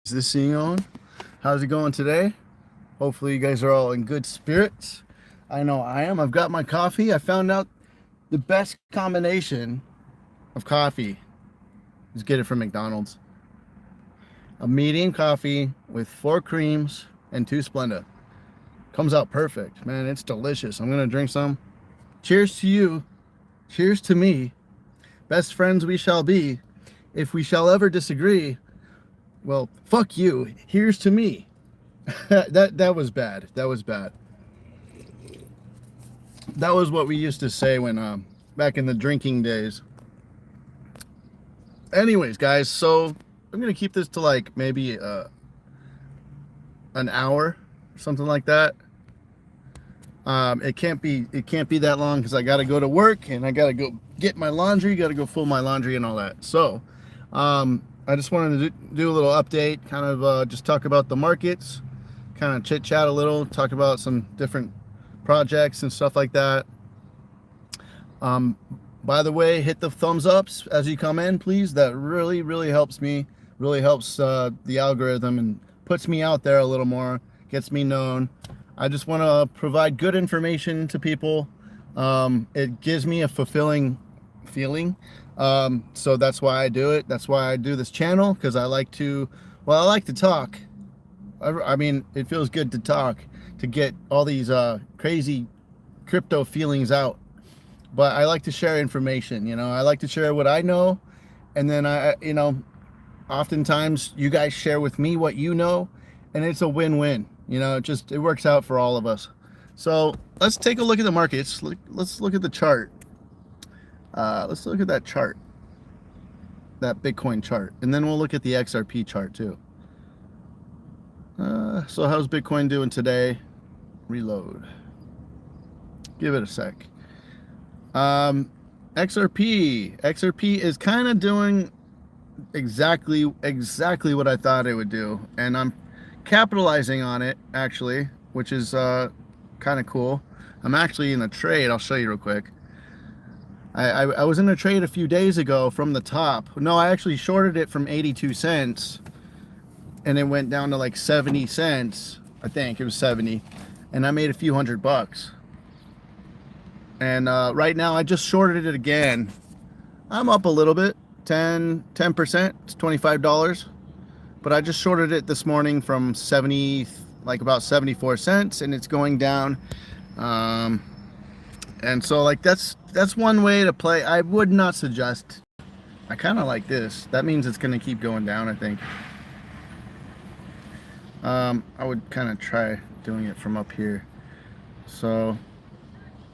Is this thing on? How's it going today? Hopefully you guys are all in good spirits. I know I am. I've got my coffee. I found out the best combination of coffee is get it from McDonald's. A medium coffee with 4 creams and 2 Splenda. Comes out perfect. Man, it's delicious. I'm gonna drink some. Cheers to you. Cheers to me. Best friends we shall be. If we shall ever disagree, well, fuck you. Here's to me. that was bad. That was bad. That was what we used to say when back in the drinking days. Anyways, guys, so I'm gonna keep this to like maybe an hour, something like that. It can't be that long because I gotta go to work and I gotta go get my laundry, gotta go fold my laundry and all that. So I just wanted to do a little update, kind of just talk about the markets, kind of chit chat a little, talk about some different projects and stuff like that. By the way, hit the thumbs ups as you come in, please. That really helps me, really helps the algorithm and puts me out there a little more, gets me known. I just want to provide good information to people. It gives me a fulfilling feeling. So that's why I do it. That's why I do this channel, because I like to talk. I mean, it feels good to talk, to get all these crazy crypto feelings out. But I like to share information, you know. I like to share what I know, and then oftentimes you guys share with me what you know, and it's a win-win. You know, it works out for all of us. So let's take a look at the markets. Let's look at the chart. Let's look at that chart, that Bitcoin chart, and then we'll look at the XRP chart too. So how's Bitcoin doing today? Reload. Give it a sec. XRP is kind of doing exactly what I thought it would do, and I'm capitalizing on it actually, which is kind of cool. I'm actually in a trade. I'll show you real quick. I was in a trade a few days ago from the top. No, I actually shorted it from 82 cents and it went down to like 70 cents. I think it was 70, and I made a few $100. And right now I just shorted it again. I'm up a little bit, 10%, it's $25. But I just shorted it this morning from 70, like about 74 cents, and it's going down. And so like that's one way to play. I would not suggest. I kind of like this. That means it's going to keep going down, I think. I would kind of try doing it from up here. So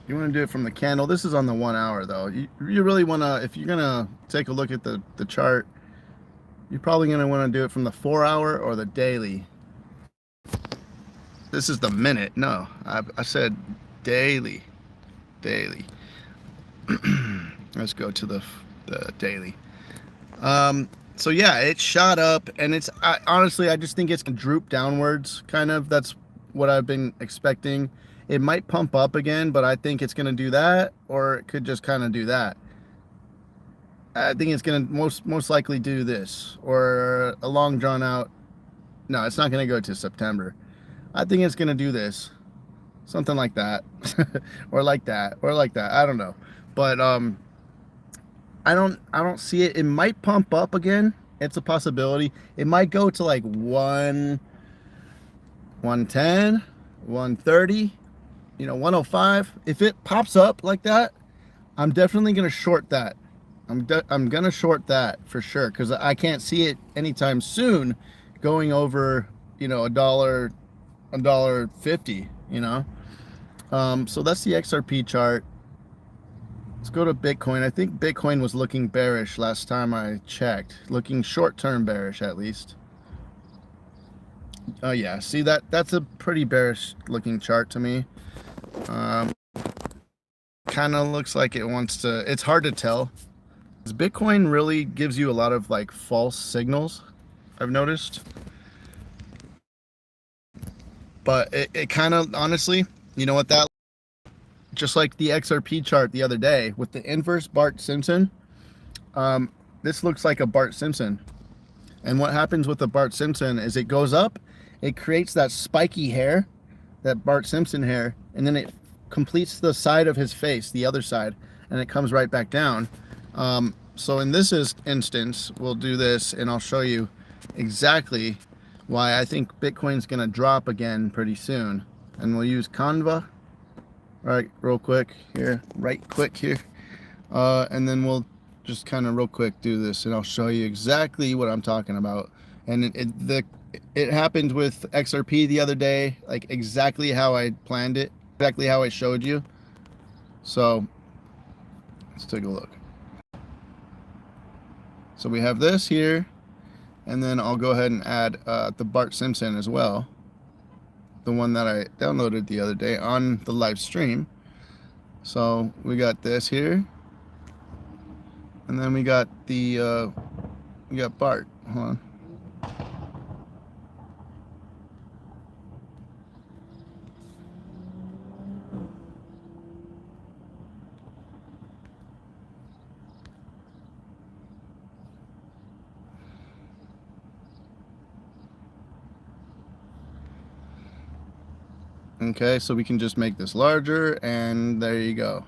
you want to do it from the candle. This is on the 1 hour though. You really want to, if you're going to take a look at the chart, you're probably going to want to do it from the 4 hour or the daily. This is the minute. No, I said daily. Daily. Let's go to the daily. So yeah, it shot up, and honestly, I just think it's gonna droop downwards, kind of. That's what I've been expecting. It might pump up again, but I think it's gonna do that, or it could just kind of do that. I think it's gonna most likely do this, or a long drawn out. No, it's not gonna go to September. I think it's gonna do this, something like that, or like that, or like that. I don't know, but I don't see it. It might pump up again. It's a possibility. It might go to like 110, 130, 105. If it pops up like that, I'm definitely gonna short that. I'm gonna short that for sure, because I can't see it anytime soon going over $1.50. So that's the XRP chart. Let's go to Bitcoin. I think Bitcoin was looking bearish last time I checked, looking short-term bearish at least. Oh yeah, see that's a pretty bearish looking chart to me. Kind of looks like it wants to. It's hard to tell. Bitcoin really gives you a lot of like false signals, I've noticed. But it kind of, honestly, you know what that, just like the XRP chart the other day with the inverse Bart Simpson, this looks like a Bart Simpson. And what happens with the Bart Simpson is it goes up, it creates that spiky hair, that Bart Simpson hair, and then it completes the side of his face, the other side, and it comes right back down. So in this instance, we'll do this, and I'll show you exactly why I think Bitcoin's gonna drop again pretty soon. And we'll use Canva, right, real quick here, and then we'll just kind of real quick do this, and I'll show you exactly what I'm talking about. And it happened with XRP the other day, like exactly how I planned it, exactly how I showed you. So let's take a look. So we have this here, and then I'll go ahead and add the Bart Simpson as well, the one that I downloaded the other day on the live stream. So we got this here, and then we got Bart. Hold on. Okay, so we can just make this larger, and there you go.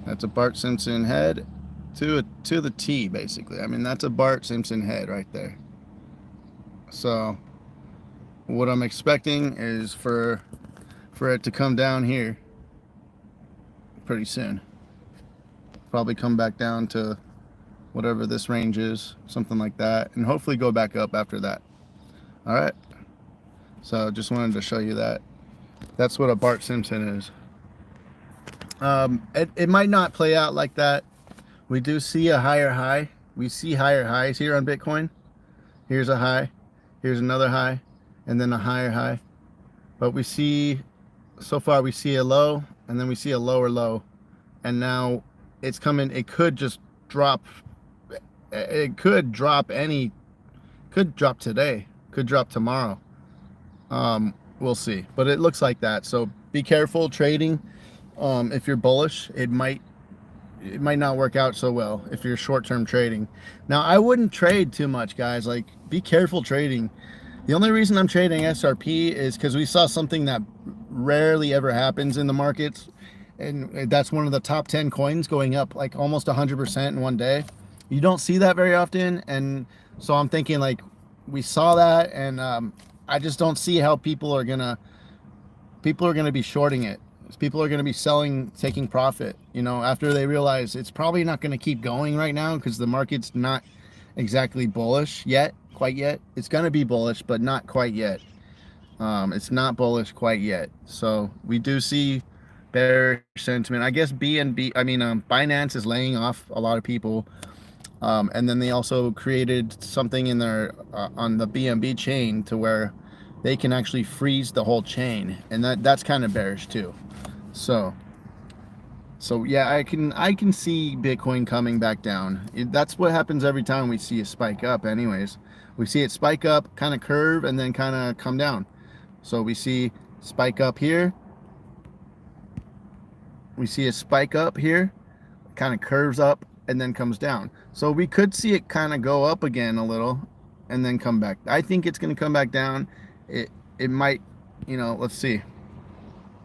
That's a Bart Simpson head to the T, basically. I mean, that's a Bart Simpson head right there. So what I'm expecting is for it to come down here pretty soon. Probably come back down to whatever this range is, something like that, and hopefully go back up after that. All right. So just wanted to show you that. That's what a Bart Simpson is. It might not play out like that. We do see a higher high. We see higher highs here on Bitcoin. Here's a high. Here's another high. And then a higher high. But we see, so far we see a low. And then we see a lower low. And now it's coming. It could just drop. It could drop could drop today. Could drop tomorrow. We'll see, but it looks like that. So be careful trading. If you're bullish, it might not work out so well if you're short-term trading. Now, I wouldn't trade too much, guys. Like, be careful trading. The only reason I'm trading XRP is because we saw something that rarely ever happens in the markets, and that's one of the top 10 coins going up like almost 100% in one day. You don't see that very often, and so I'm thinking, like, we saw that, and I just don't see how people are gonna be shorting it. People are gonna be selling, taking profit, you know, after they realize it's probably not gonna keep going right now because the market's not exactly bullish yet, quite yet. It's gonna be bullish, but not quite yet. It's not bullish quite yet. So we do see bearish sentiment. I guess Binance is laying off a lot of people. And then they also created something in their on the BNB chain to where they can actually freeze the whole chain, and that's kind of bearish too. So yeah, I can see Bitcoin coming back down. That's what happens every time we see a spike up. Anyways, we see it spike up, kind of curve, and then kind of come down. So we see spike up here. We see a spike up here, kind of curves up, and then comes down. So we could see it kind of go up again a little and then come back. I think it's going to come back down. It might, you know, let's see.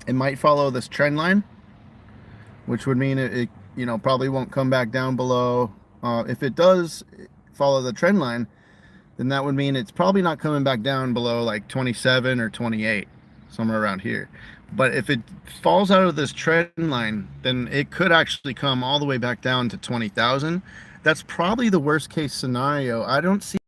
It might follow this trend line, which would mean it you know, probably won't come back down below. If it does follow the trend line, then that would mean it's probably not coming back down below like 27 or 28, somewhere around here. But if it falls out of this trend line, then it could actually come all the way back down to 20,000. That's probably the worst case scenario. I don't see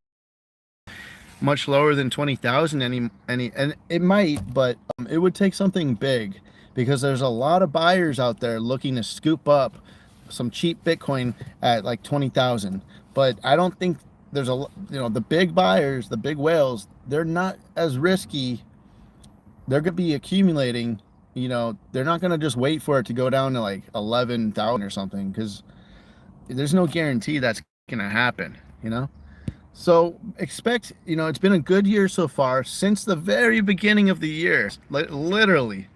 much lower than 20,000 any, and it might, but it would take something big, because there's a lot of buyers out there looking to scoop up some cheap Bitcoin at like 20,000. But I don't think there's the big buyers, the big whales, they're not as risky. They're going to be accumulating, you know, they're not going to just wait for it to go down to like 11,000 or something, because there's no guarantee that's going to happen, you know? So expect, you know, it's been a good year so far since the very beginning of the year. Literally,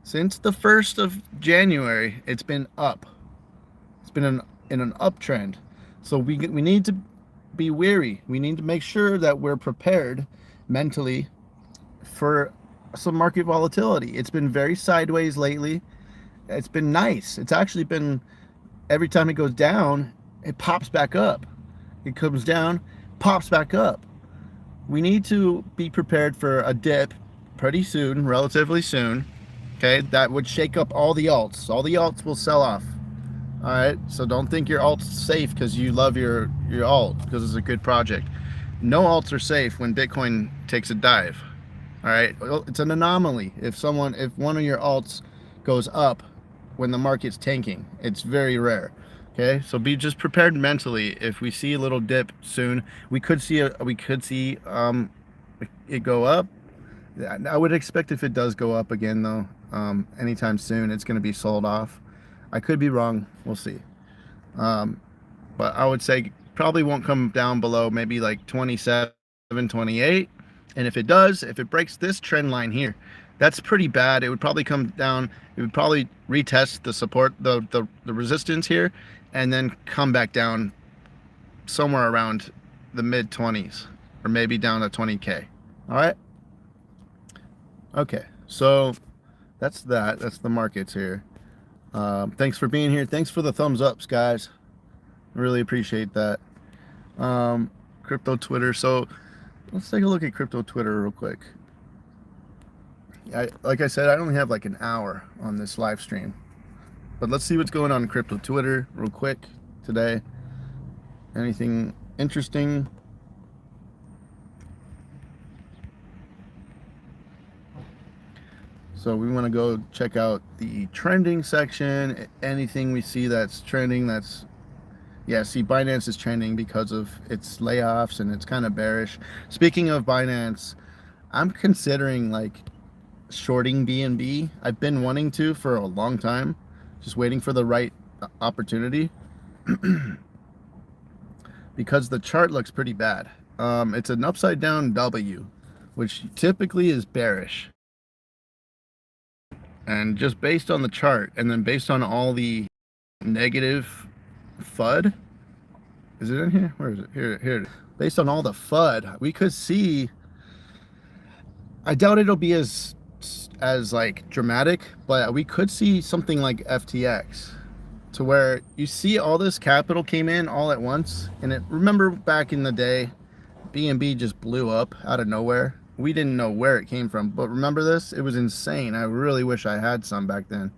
since the 1st of January, it's been up. It's been in an uptrend. So we need to be wary. We need to make sure that we're prepared mentally for some market volatility. It's been very sideways lately. It's been nice. It's actually been, every time it goes down, it pops back up. It comes down, pops back up. We need to be prepared for a dip pretty soon, relatively soon. Okay, that would shake up all the alts. All the alts will sell off. All right, so don't think your alt's safe because you love your alt because it's a good project. No alts are safe when Bitcoin takes a dive. All right, it's an anomaly if one of your alts goes up when the market's tanking. It's very rare. Okay, so be just prepared mentally. If we see a little dip soon, we could see it go up. I would expect if it does go up again though, anytime soon, it's going to be sold off. I could be wrong. We'll see. But I would say probably won't come down below maybe like 27, 28. And if it does, if it breaks this trend line here, that's pretty bad. It would probably come down. It would probably retest the support, the resistance here, and then come back down somewhere around the mid 20s or maybe down to 20K. All right. Okay. So that's that. That's the markets here. Thanks for being here. Thanks for the thumbs ups, guys. Really appreciate that. Crypto Twitter. So let's take a look at crypto Twitter real quick. Like I said, I only have like an hour on this live stream, but let's see what's going on in crypto Twitter real quick today. Anything interesting? So we want to go check out the trending section. Anything we see that's trending, that's, yeah, see, Binance is trending because of its layoffs and it's kind of bearish. Speaking of Binance, I'm considering like shorting BNB. I've been wanting to for a long time, just waiting for the right opportunity because the chart looks pretty bad. It's an upside down W, which typically is bearish. And just based on the chart, and then based on all the negative FUD, is it in here? Where is it? Here. Based on all the FUD, we could see, I doubt it'll be as like dramatic, but we could see something like FTX, to where you see all this capital came in all at once. And remember back in the day, BNB just blew up out of nowhere. We didn't know where it came from, but remember this? It was insane. I really wish I had some back then.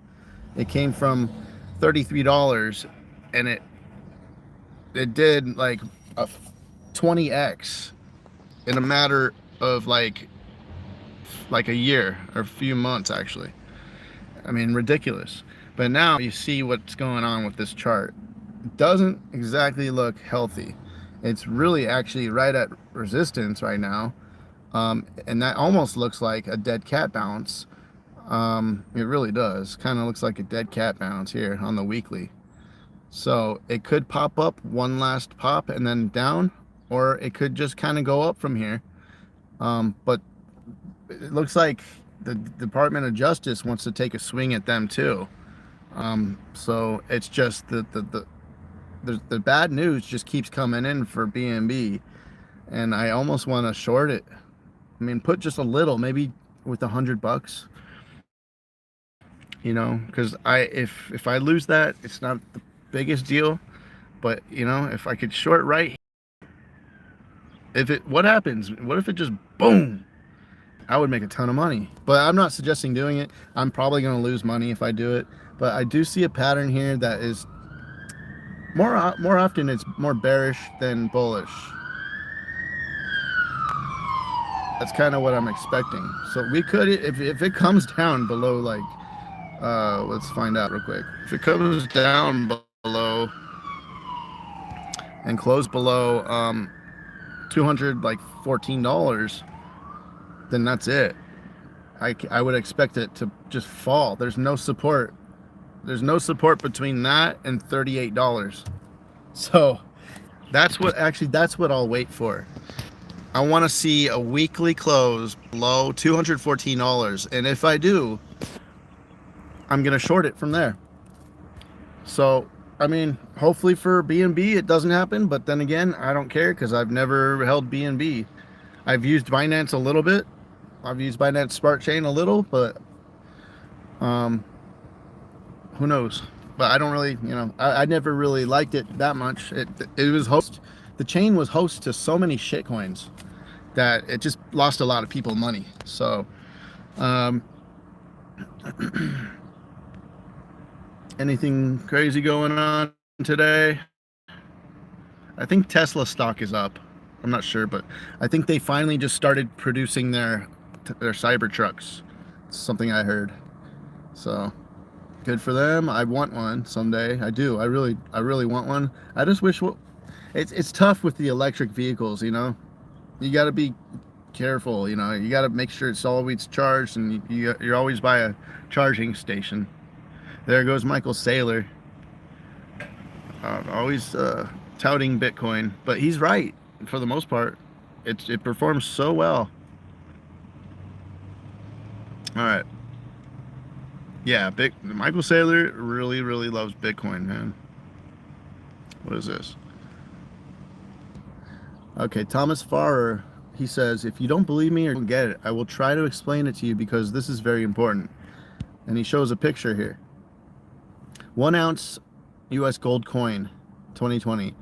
It came from $33 and it did like a 20x in a matter of like a year or a few months actually. I mean, ridiculous. But now you see what's going on with this chart. It doesn't exactly look healthy. It's really actually right at resistance right now. And that almost looks like a dead cat bounce. It really does. Kind of looks like a dead cat bounce here on the weekly. So it could pop up one last pop and then down, or it could just kind of go up from here. But it looks like the Department of Justice wants to take a swing at them too. So it's just the bad news just keeps coming in for BNB, and I almost want to short it. I mean, put just a little, maybe with $100, you know, because if I lose that, it's not the biggest deal, but you know, if I could short right, what happens? What if it just boom? I would make a ton of money, but I'm not suggesting doing it. I'm probably going to lose money if I do it, but I do see a pattern here that is more often it's more bearish than bullish. That's kind of what I'm expecting. So we could, if it comes down below, like, let's find out real quick. If it comes down below and close below $214, then that's it. I would expect it to just fall. There's no support. There's no support between that and $38. So that's what I'll wait for. I want to see a weekly close below $214, and if I do, I'm gonna short it from there. So I mean, hopefully for BNB it doesn't happen, but then again, I don't care because I've never held BNB. I've used Binance a little bit. I've used Binance Smart Chain a little, but um, who knows? But I don't really, I never really liked it that much. It was host. The chain was host to so many shitcoins that it just lost a lot of people money. So, anything crazy going on today? I think Tesla stock is up. I'm not sure, but I think they finally just started producing their Cybertrucks. It's something I heard. So good for them. I want one someday. I do. I really want one. I just wish it's tough with the electric vehicles, You got to be careful, You got to make sure it's always charged, and you're always by a charging station. There goes Michael Saylor. Always touting Bitcoin, but he's right for the most part. It performs so well. All right. Yeah, Michael Saylor really, really loves Bitcoin, man. What is this? Okay, Thomas Farrer, he says, if you don't believe me or don't get it, I will try to explain it to you because this is very important. And he shows a picture here. 1 ounce U.S. gold coin, 2020,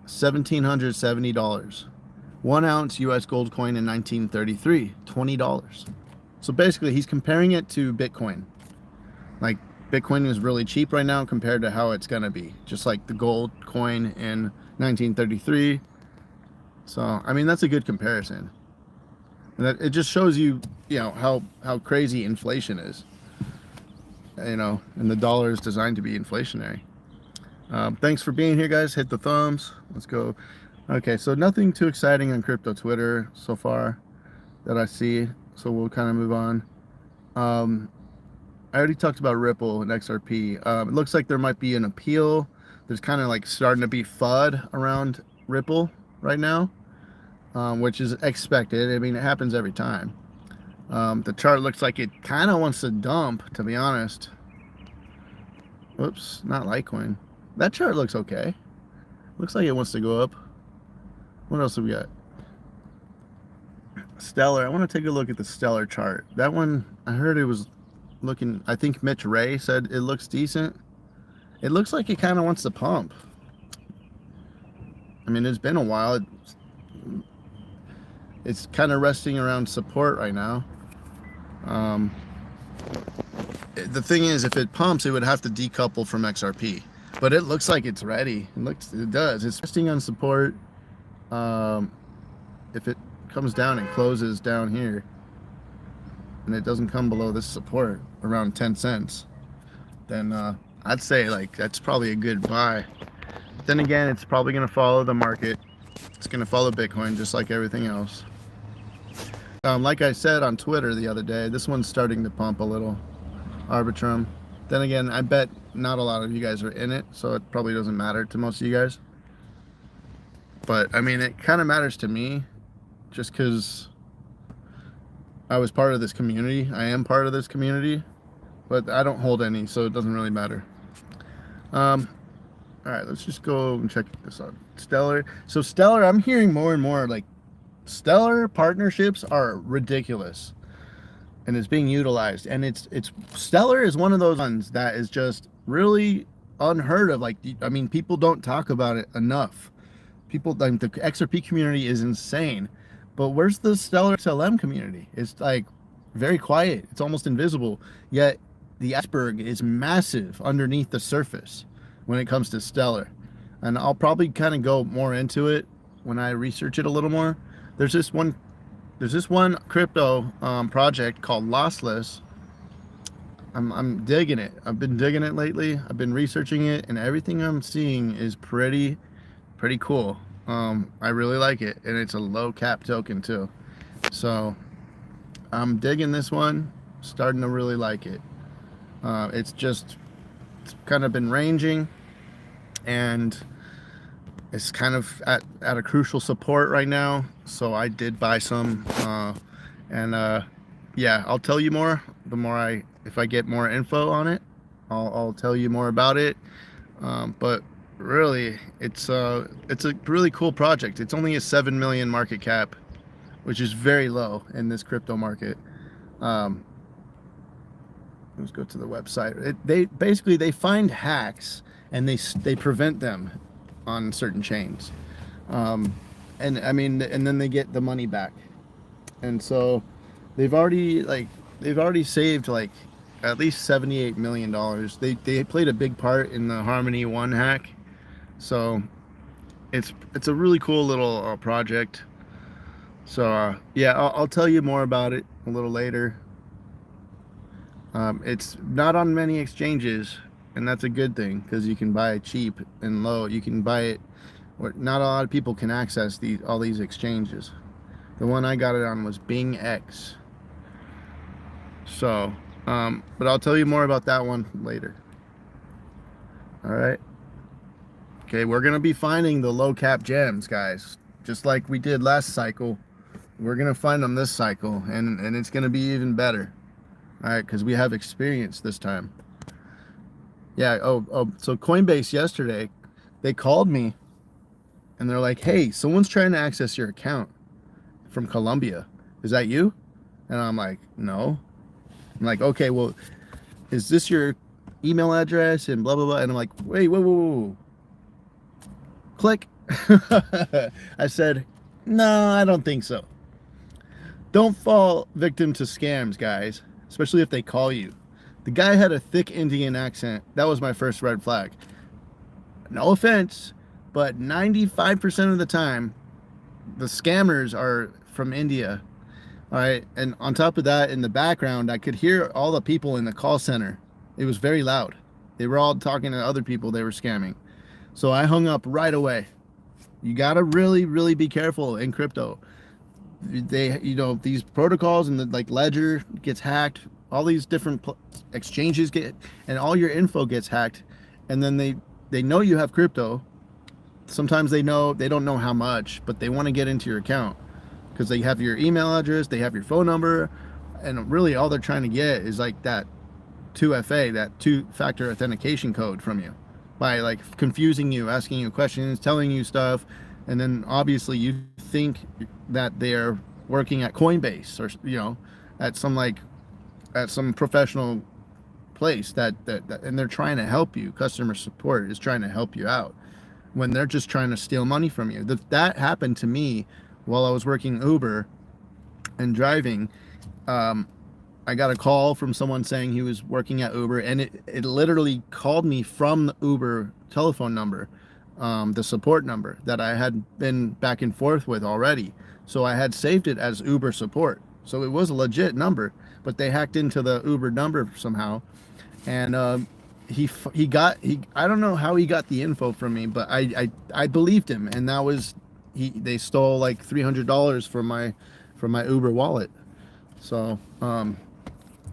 $1,770. 1 ounce U.S. gold coin in 1933, $20. So basically, he's comparing it to Bitcoin. Like, Bitcoin is really cheap right now compared to how it's gonna be. Just like the gold coin in 1933. So, I mean, that's a good comparison. And it just shows you, how crazy inflation is. And the dollar is designed to be inflationary. Thanks for being here, guys. Hit the thumbs. Let's go. Okay, so nothing too exciting on crypto Twitter so far that I see. So we'll kind of move on. I already talked about Ripple and XRP. It looks like there might be an appeal. There's kind of like starting to be FUD around Ripple right now, which is expected. I mean, it happens every time. The chart looks like it kind of wants to dump, to be honest. Whoops, not Litecoin. That chart looks okay. Looks like it wants to go up. What else have we got? Stellar. I want to take a look at the Stellar chart. That one, I heard it was looking, I think Mitch Ray said it looks decent. It looks like it kind of wants to pump. I mean, it's been a while. It's kind of resting around support right now. The thing is, if it pumps, it would have to decouple from XRP. But it looks like it's ready. It does. It's resting on support. If it comes down and closes down here, and it doesn't come below this support around 10 cents, then I'd say like that's probably a good buy. Then again, it's probably going to follow the market. It's going to follow Bitcoin just like everything else. Like I said on Twitter the other day, this one's starting to pump a little. Arbitrum. Then again, I bet not a lot of you guys are in it, so it probably doesn't matter to most of you guys. But I mean, it kind of matters to me just because I was part of this community. I am part of this community, but I don't hold any, so it doesn't really matter. All right, let's just go and check this out. Stellar. So Stellar, I'm hearing more and more like Stellar partnerships are ridiculous, and it's being utilized. And it's Stellar is one of those ones that is just really unheard of. Like, I mean, people don't talk about it enough. People, like, the XRP community is insane, but where's the Stellar XLM community? It's like very quiet. It's almost invisible. Yet the iceberg is massive underneath the surface when it comes to Stellar. And I'll probably kind of go more into it when I research it a little more. There's this one crypto project called Lossless. I'm digging it. I've been digging it lately. I've been researching it, and everything I'm seeing is pretty cool. I really like it, and it's a low cap token too. So I'm digging this one. Starting to really like it. It's kind of been ranging, and it's kind of at a crucial support right now. So I did buy some, yeah, I'll tell you more if I get more info on it. I'll tell you more about it. But really, it's a really cool project. It's only a 7 million market cap, which is very low in this crypto market. Um, let's go to the website. They basically they find hacks and they prevent them on certain chains, um, and I mean, and then they get the money back. And so they've already saved like at least $78 million. They played a big part in the Harmony One hack, so it's a really cool little project. So yeah, I'll tell you more about it a little later. It's not on many exchanges, and that's a good thing because you can buy it cheap and low. You can buy it. Not a lot of people can access all these exchanges. The one I got it on was Bing X. So, but I'll tell you more about that one later. All right. Okay, we're gonna be finding the low cap gems, guys, just like we did last cycle. We're gonna find them this cycle, and it's gonna be even better. All right, because we have experience this time. Yeah. Oh. So Coinbase yesterday, they called me, and they're like, "Hey, someone's trying to access your account from Colombia. Is that you?" And I'm like, "No." I'm like, "Okay, well, is this your email address?" And blah blah blah. And I'm like, "Wait, whoa, whoa, whoa." Click. I said, "No, I don't think so." Don't fall victim to scams, guys, especially if they call you. The guy had a thick Indian accent. That was my first red flag. No offense, but 95% of the time, the scammers are from India. All right. And on top of that, in the background, I could hear all the people in the call center. It was very loud. They were all talking to other people they were scamming. So I hung up right away. You got to really, really be careful in crypto. These protocols and the like Ledger gets hacked. All these different exchanges get, and all your info gets hacked. And then they know you have crypto. Sometimes they don't know how much, but they want to get into your account because they have your email address, they have your phone number, and really all they're trying to get is like that 2FA, that two-factor authentication code from you by like confusing you, asking you questions, telling you stuff, and then obviously you think that they're working at Coinbase or at some professional place that and they're trying to help you. Customer support is trying to help you out when they're just trying to steal money from you. That happened to me while I was working Uber and driving. I got a call from someone saying he was working at Uber, and it literally called me from the Uber telephone number, the support number that I had been back and forth with already. So I had saved it as Uber support. So it was a legit number, but they hacked into the Uber number somehow. And I don't know how he got the info from me, but I believed him, and that was they stole like $300 from my Uber wallet. So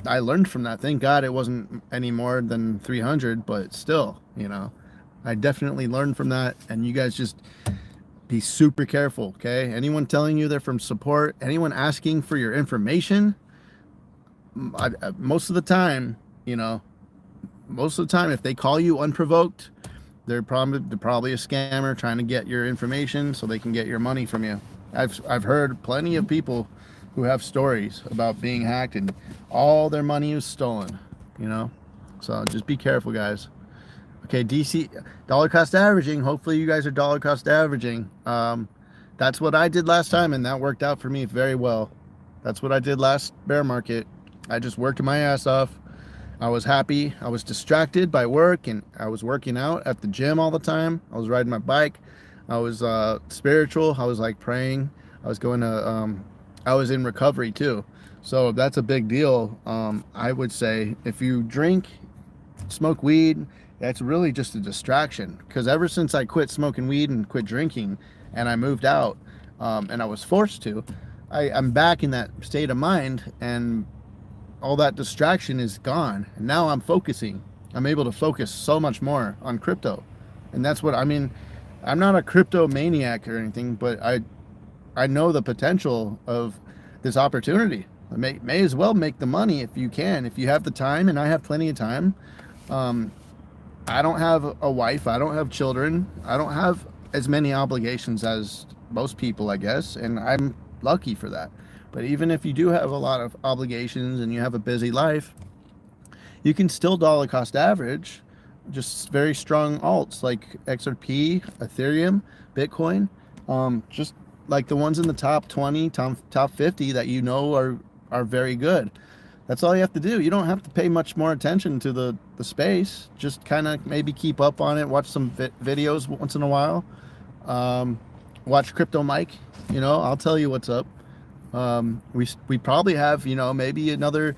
I learned from that. Thank God it wasn't any more than 300, but still, I definitely learned from that. And you guys just be super careful, okay? Anyone telling you they're from support, anyone asking for your information, most of the time, if they call you unprovoked, they're probably a scammer trying to get your information so they can get your money from you. I've heard plenty of people who have stories about being hacked and all their money is stolen, So just be careful, guys. Okay, DC dollar cost averaging. Hopefully you guys are dollar cost averaging. That's what I did last time, and that worked out for me very well. That's what I did last bear market. I just worked my ass off. I was happy. I was distracted by work, and I was working out at the gym all the time. I was riding my bike. I was spiritual. I was like praying. I was going to I was in recovery too. So that's a big deal. I would say if you drink, smoke weed, that's really just a distraction. Because ever since I quit smoking weed and quit drinking and I moved out, and I was forced to, I'm back in that state of mind, and all that distraction is gone. And now I'm focusing. I'm able to focus so much more on crypto. And that's what I mean. I'm not a crypto maniac or anything, but I know the potential of this opportunity. I may as well make the money if you can, if you have the time, and I have plenty of time. I don't have a wife. I don't have children. I don't have as many obligations as most people, I guess, and I'm lucky for that. But even if you do have a lot of obligations and you have a busy life, you can still dollar cost average just very strong alts like XRP, Ethereum, Bitcoin, just like the ones in the top 20, top 50 that you know are very good. That's all you have to do. You don't have to pay much more attention to the space. Just kind of maybe keep up on it, watch some videos once in a while. Watch Crypto Mike, I'll tell you what's up. We probably have, maybe another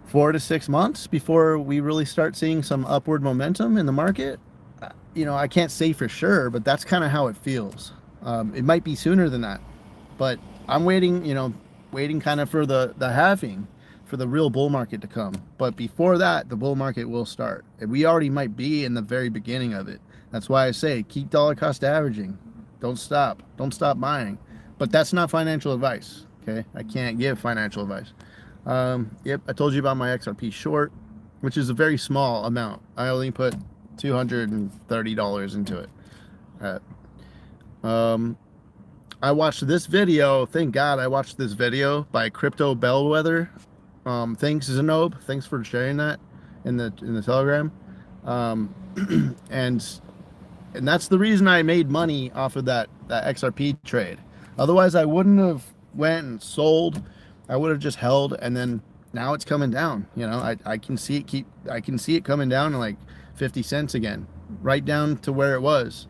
4 to 6 months before we really start seeing some upward momentum in the market. I can't say for sure, but that's kind of how it feels. It might be sooner than that, but I'm waiting kind of for the halving, for the real bull market to come. But before that, the bull market will start. And we already might be in the very beginning of it. That's why I say keep dollar cost averaging. Don't stop buying. But that's not financial advice. Okay, I can't give financial advice. Yep, I told you about my XRP short, which is a very small amount. I only put $230 into it. I watched this video. Thank God I watched this video by Crypto Bellwether. Thanks Zenob. Thanks for sharing that in the Telegram. And that's the reason I made money off of that XRP trade. Otherwise, I wouldn't have went and sold. I would have just held, and then now it's coming down. I can see it coming down to like 50 cents again, right down to where it was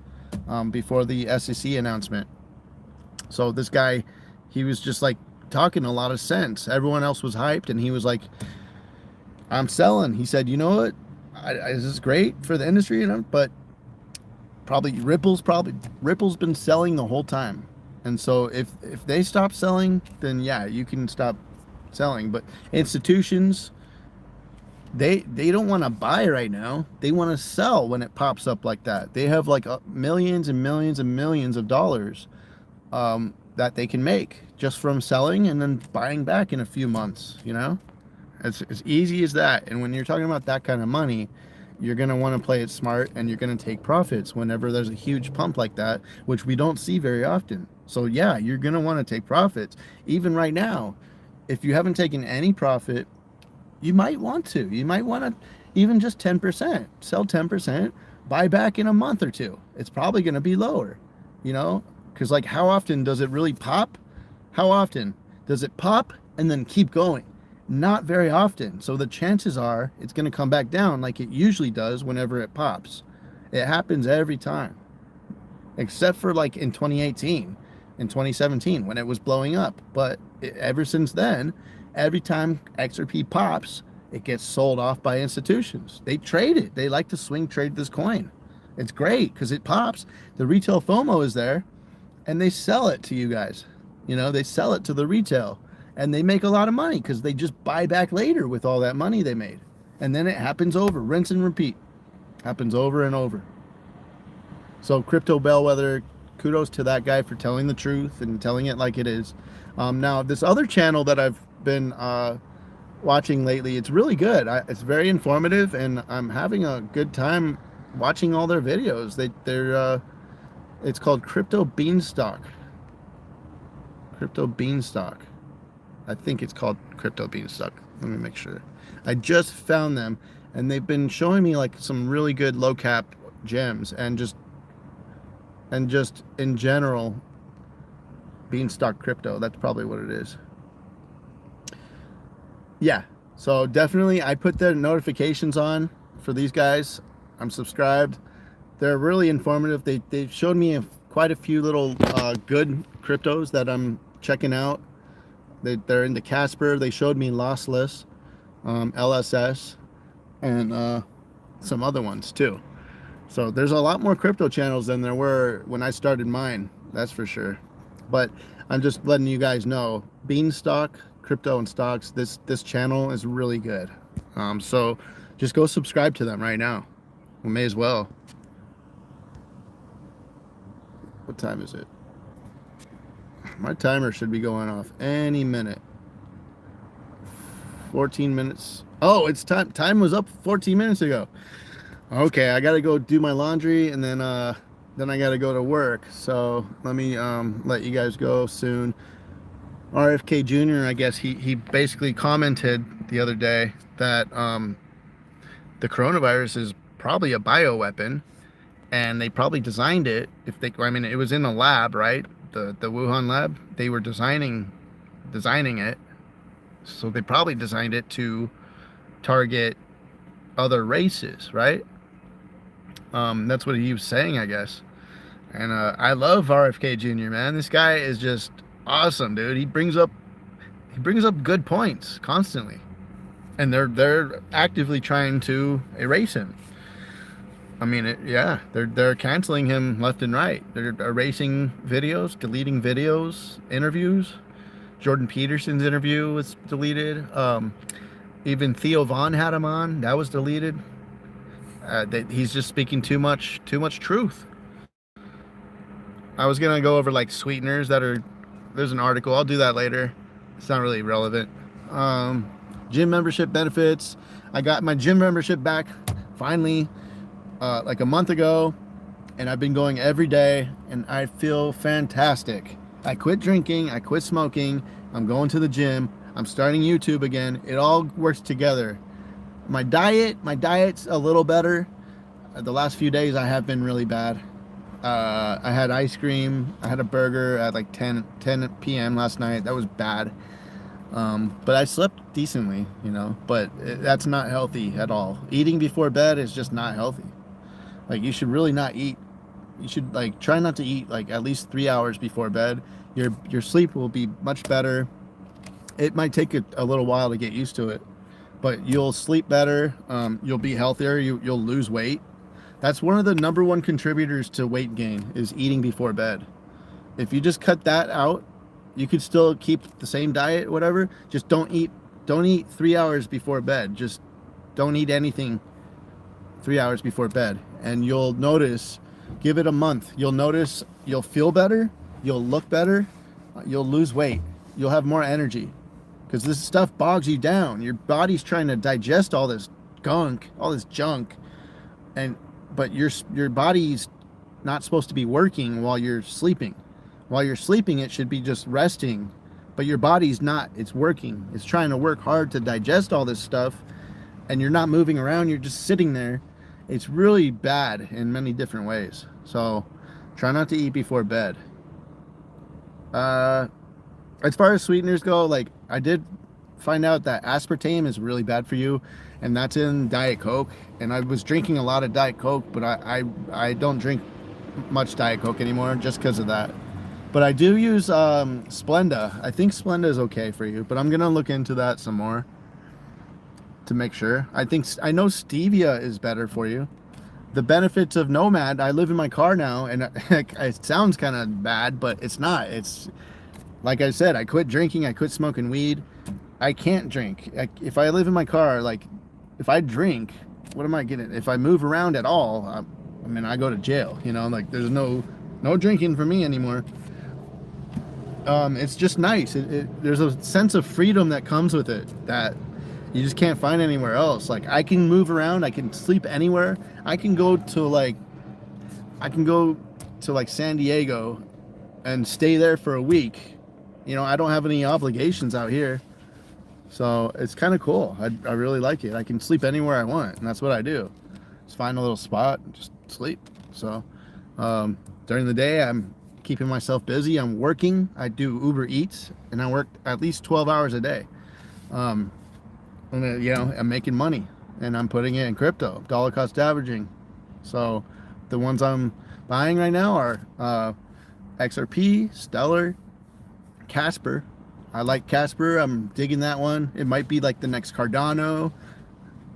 before the SEC announcement. So this guy, he was just like talking a lot of sense. Everyone else was hyped, and he was like, "I'm selling." He said, "You know what? This is great for the industry, but probably Ripple's been selling the whole time." And so if they stop selling, then yeah, you can stop selling. But institutions, they don't want to buy right now. They want to sell when it pops up like that. They have like millions and millions and millions of dollars that they can make just from selling and then buying back in a few months. It's as easy as that. And when you're talking about that kind of money, you're going to want to play it smart, and you're going to take profits whenever there's a huge pump like that, which we don't see very often. So yeah, you're going to want to take profits. Even right now, if you haven't taken any profit, you might want to. You might want to even just 10%, sell 10%, buy back in a month or two. It's probably going to be lower, because like how often does it really pop? How often does it pop and then keep going? Not very often. So the chances are it's going to come back down like it usually does whenever it pops. It happens every time, except for like in 2018 and 2017 when it was blowing up. But ever since then, every time XRP pops, it gets sold off by institutions. They trade it. They like to swing trade this coin. It's great because it pops. The retail FOMO is there, and they sell it to you guys. They sell it to the retail. And they make a lot of money because they just buy back later with all that money they made. And then it happens over, rinse and repeat. Happens over and over. So Crypto Bellwether, kudos to that guy for telling the truth and telling it like it is. Now, this other channel that I've been watching lately, it's really good. It's very informative, and I'm having a good time watching all their videos. It's called Crypto Beanstalk. Crypto Beanstalk. I think it's called Crypto Beanstalk. Let me make sure. I just found them, and they've been showing me like some really good low cap gems, and just in general, Beanstalk Crypto. That's probably what it is. Yeah. So definitely, I put the notifications on for these guys. I'm subscribed. They're really informative. They showed me quite a few little good cryptos that I'm checking out. They're into Casper. They showed me Lossless, LSS, and some other ones too. So there's a lot more crypto channels than there were when I started mine. That's for sure. But I'm just letting you guys know, Beanstalk, Crypto and Stocks, this channel is really good. So just go subscribe to them right now. We may as well. What time is it? My timer should be going off any minute. 14 minutes. Oh, it's time. Time was up 14 minutes ago. Okay, I gotta go do my laundry and then I gotta go to work. So let me let you guys go soon. RFK Jr., I guess he basically commented the other day that the coronavirus is probably a bioweapon, and they probably designed it. If they, I mean, it was in a lab, right? The Wuhan lab. They were designing it, so they probably designed it to target other races, right? That's what he was saying, I guess. And I love RFK Jr., man. This guy is just awesome, dude. He brings up good points constantly, and they're actively trying to erase him. I mean, yeah, they're canceling him left and right. They're erasing videos, deleting videos, interviews. Jordan Peterson's interview was deleted. Even Theo Vaughn had him on. That was deleted. He's just speaking too much truth. I was gonna go over like sweeteners that are. There's an article. I'll do that later. It's not really relevant. Gym membership benefits. I got my gym membership back finally, like a month ago, and I've been going every day, and I feel fantastic. I quit drinking. I quit smoking. I'm going to the gym. I'm starting YouTube again. It all works together. My diet's a little better. The last few days I have been really bad. I had ice cream. I had a burger at like 10 p.m. last night. That was bad. But I slept decently, you know, but that's not healthy at all. Eating before bed is just not healthy. Like, you should really not eat. You should like try not to eat like at least 3 hours before bed. Your sleep will be much better. It might take a little while to get used to it, but you'll sleep better. You'll be healthier. You'll lose weight. That's one of the number one contributors to weight gain is eating before bed. If you just cut that out, you could still keep the same diet, whatever. Just don't eat 3 hours before bed. Just don't eat anything 3 hours before bed. And you'll notice, give it a month. You'll notice you'll feel better. You'll look better. You'll lose weight. You'll have more energy. Because this stuff bogs you down. Your body's trying to digest all this gunk, all this junk. But your body's not supposed to be working while you're sleeping. While you're sleeping, it should be just resting. But your body's not. It's working. It's trying to work hard to digest all this stuff. And you're not moving around. You're just sitting there. It's really bad in many different ways. So try not to eat before bed. As far as sweeteners go, like, I did find out that aspartame is really bad for you, and that's in Diet Coke. And I was drinking a lot of Diet Coke, but I don't drink much Diet Coke anymore just because of that. But I do use Splenda. I think Splenda is okay for you, but I'm gonna look into that some more to make sure. I know stevia is better for you. The benefits of Nomad, I live in my car now, and it sounds kind of bad, but it's not. It's like I said, I quit drinking, I quit smoking weed. I can't drink. If I live in my car, like, if I drink, what am I getting? If I move around at all, I mean, I go to jail, you know, like, there's no drinking for me anymore. It's just nice. There's a sense of freedom that comes with it that you just can't find anywhere else. Like, I can move around, I can sleep anywhere. I can go to San Diego and stay there for a week. You know, I don't have any obligations out here. So it's kind of cool. I really like it. I can sleep anywhere I want, and that's what I do. Just find a little spot and just sleep. So during the day, I'm keeping myself busy. I'm working. I do Uber Eats, and I work at least 12 hours a day. And, you know, I'm making money, and I'm putting it in crypto, dollar cost averaging. So the ones I'm buying right now are XRP, Stellar, Casper. I like Casper. I'm digging that one. It might be like the next Cardano,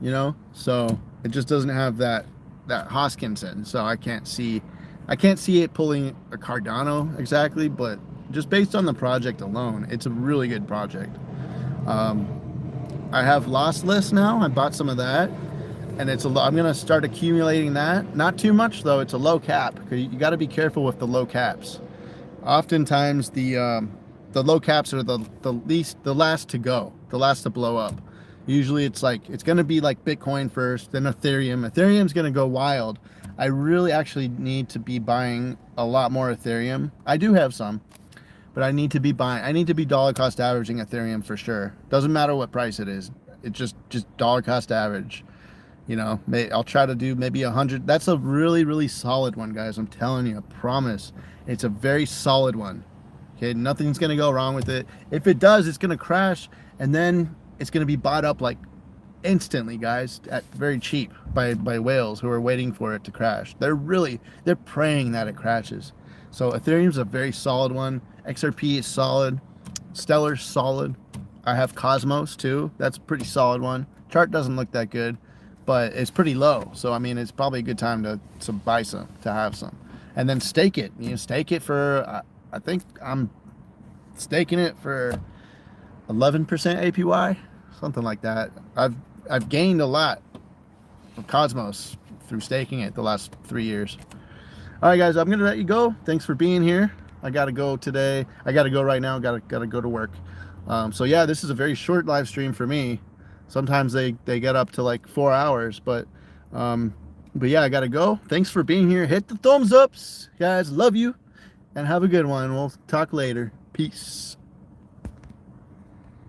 you know. So it just doesn't have that Hoskinson. So I can't see it pulling a Cardano exactly, but just based on the project alone, it's a really good project. I have Lossless now. I bought some of that, and I'm gonna start accumulating that. Not too much though. It's a low cap. You got to be careful with the low caps. Oftentimes the low caps are the last to go, the last to blow up. Usually it's going to be like Bitcoin first, then Ethereum. Ethereum's going to go wild. I really actually need to be buying a lot more Ethereum. I do have some, but I need to be dollar cost averaging Ethereum for sure. Doesn't matter what price it is. It's just dollar cost average. You know, I'll try to do maybe 100. That's a really, really solid one, guys. I'm telling you, I promise. It's a very solid one. Okay, nothing's going to go wrong with it. If it does, it's going to crash, and then it's going to be bought up like instantly, guys, at very cheap by whales who are waiting for it to crash. They're praying that it crashes. So Ethereum's a very solid one. XRP is solid. Stellar's solid. I have Cosmos too. That's a pretty solid one. Chart doesn't look that good, but it's pretty low. So I mean, it's probably a good time to buy some, to have some, and then stake it. You know, stake it for. I think I'm staking it for 11% APY, something like that. I've gained a lot of Cosmos through staking it the last 3 years. All right, guys, I'm gonna let you go. Thanks for being here. I gotta go today. I gotta go right now. Gotta go to work. So yeah, this is a very short live stream for me. Sometimes they get up to like 4 hours, but yeah, I gotta go. Thanks for being here. Hit the thumbs ups, guys. Love you, and have a good one. We'll talk later. Peace.